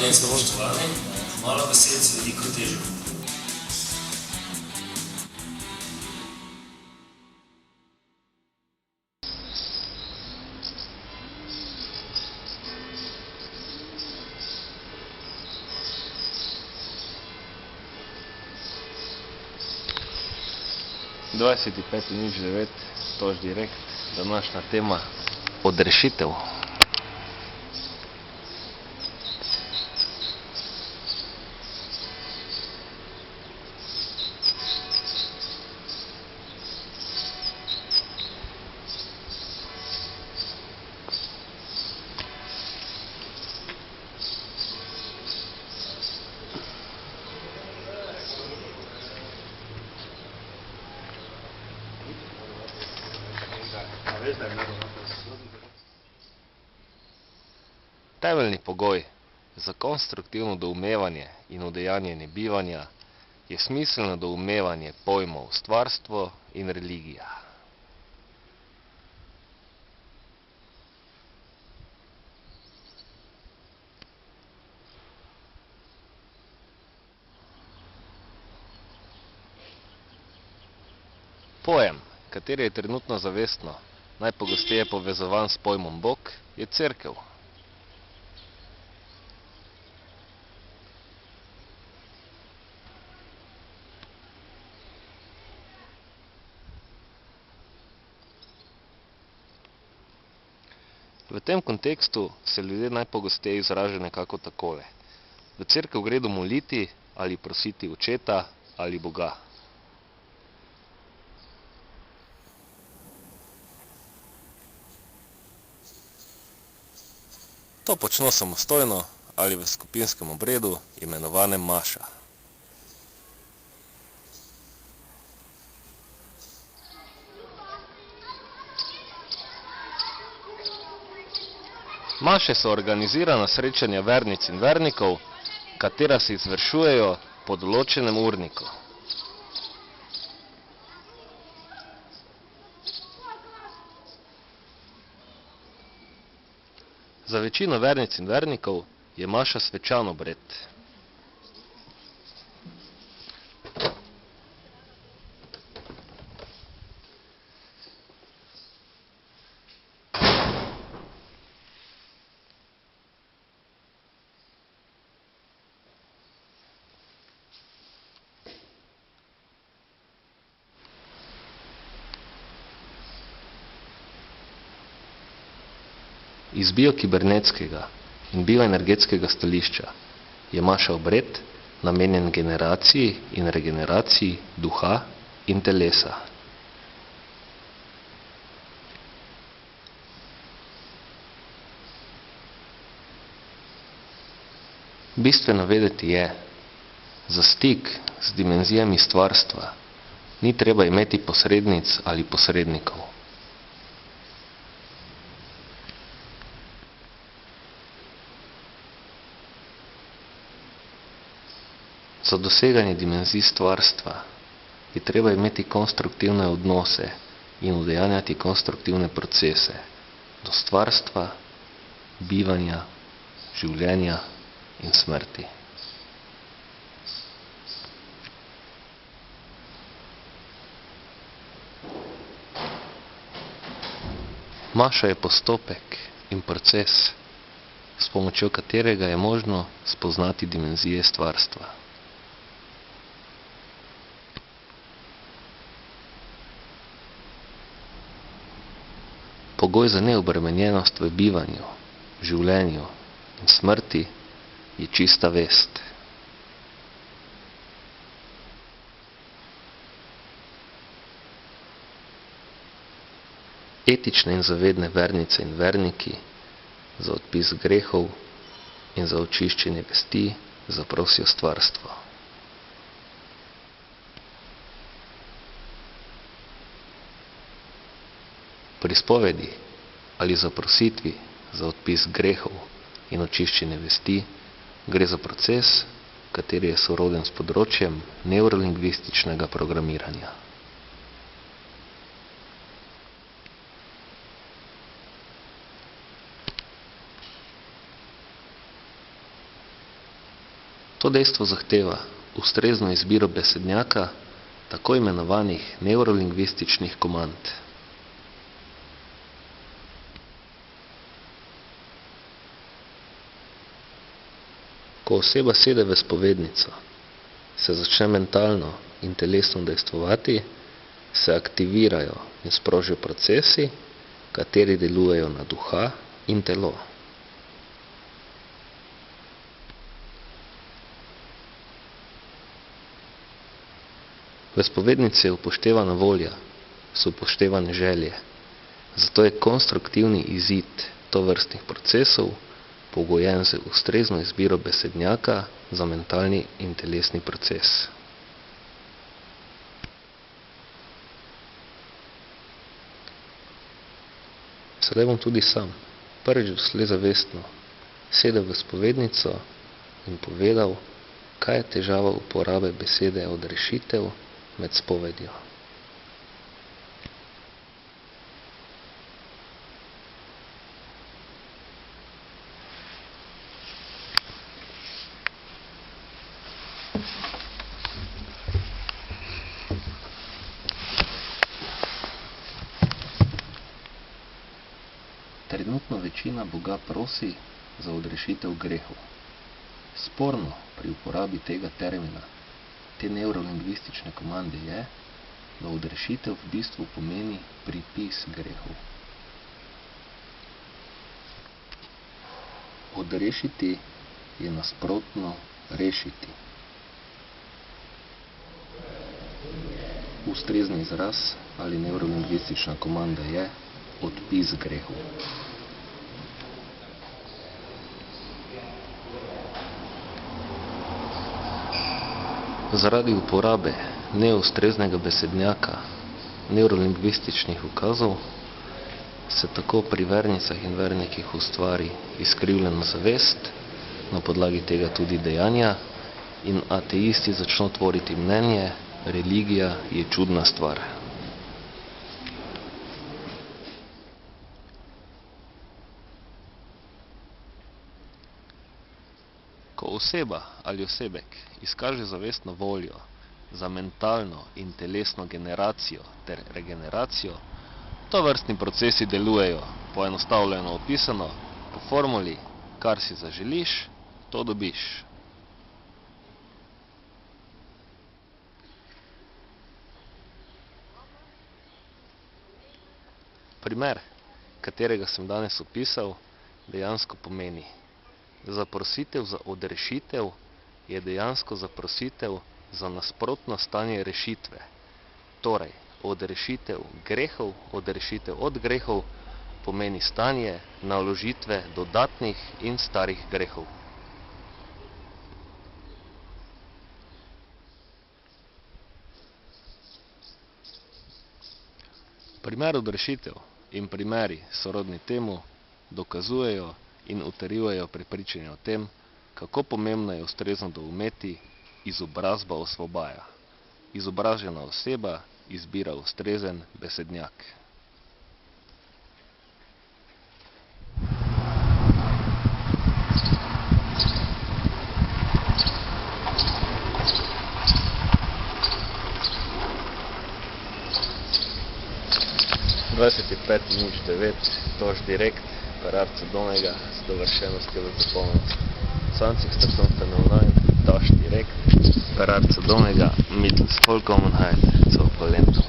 in spoštovani, malo besed z veliko težo. Dvajset pet nič 9, tož direkt, današnja tema odrešitev. Temeljni pogoj za konstruktivno doumevanje in udejanjenje bivanja je smiselno doumevanje pojmov stvarstvo in religija. Pojem, kateri je trenutno zavestno najpogosteje povezovan s pojmom Bog, je cerkev. V tem kontekstu se ljudje najpogosteje izražajo nekako takole. V cerkev gredo moliti ali prositi očeta ali Boga. To počno samostojno ali v skupinskem obredu, imenovanem maša. Maše so organizirana srečanja vernic in vernikov, katera se izvršujejo po določenem urniku. Za večino vernic in vernikov je maša svečan obred. Iz biokibernetskega in bioenergetskega stališča je maša obred namenjen generaciji in regeneraciji duha in telesa. Bistveno vedeti je, za stik z dimenzijami stvarstva ni treba imeti posrednic ali posrednikov. Za doseganje dimenzij stvarstva je treba imeti konstruktivne odnose in udejanjati konstruktivne procese do stvarstva, bivanja, življenja in smrti. Maša je postopek in proces, s pomočjo katerega je možno spoznati dimenzije stvarstva. Pogoj za neobremenjenost v bivanju, življenju in smrti je čista vest. Etične in zavedne vernice in verniki za odpis grehov in za očiščenje vesti zaprosijo stvarstvo. Pri spovedi ali zaprositvi za odpis grehov in očiščenje vesti gre za proces, kateri je soroden s področjem neurolingvističnega programiranja. To dejstvo zahteva ustrezno izbiro besednjaka tako imenovanih neurolingvističnih komand. Ko oseba sede v spovednico, se začne mentalno in telesno dejstvovati, se aktivirajo in sprožijo procesi, kateri delujejo na duha in telo. V spovednici je upoštevana volja, so upoštevane želje, zato je konstruktivni izid tovrstnih procesov pogojen z ustrezno izbiro besednjaka za mentalni in telesni proces. Sedaj bom tudi sam, prvič doslej zavestno, sedel v spovednico in povedal, kaj je težava uporabe besede odrešitev med spovedjo. Trenutno večina Boga prosi za odrešitev grehov. Sporno pri uporabi tega termina, te neurolingvistične komande je, da odrešitev v bistvu pomeni pripis grehov. Odrešiti je nasprotno rešiti. Ustrezni izraz ali neurolingvistična komanda je odpis grehov. Zaradi uporabe neustreznega besednjaka neurolingvističnih ukazov se tako pri vernicah in vernikih ustvari izkrivljena zavest, na podlagi tega tudi dejanja, in ateisti začno tvoriti mnenje, religija je čudna stvar. Ko oseba ali osebek izkaže zavestno voljo za mentalno in telesno generacijo ter regeneracijo, tovrstni procesi delujejo, poenostavljeno opisano, po formuli, kar si zaželiš, to dobiš. Primer, katerega sem danes opisal, dejansko pomeni: zaprositev za odrešitev je dejansko zaprositev za nasprotno stanje rešitve. Torej, odrešitev grehov, odrešitev od grehov pomeni stanje naložitve dodatnih in starih grehov. Primer odrešitev in primeri sorodni temu dokazujejo in utrjujejo prepričanje o tem, kako pomembno je ustrezno doumeti izobrazba osvobaja. Izobražena oseba izbira ustrezen besednjak. Tož direkt, Perarca Donega, z dovršenostjo v zapolnost. 20 Stunden online, Tož direkt, Perarca Donega, mittels Vollkommenheit zur Vollendung.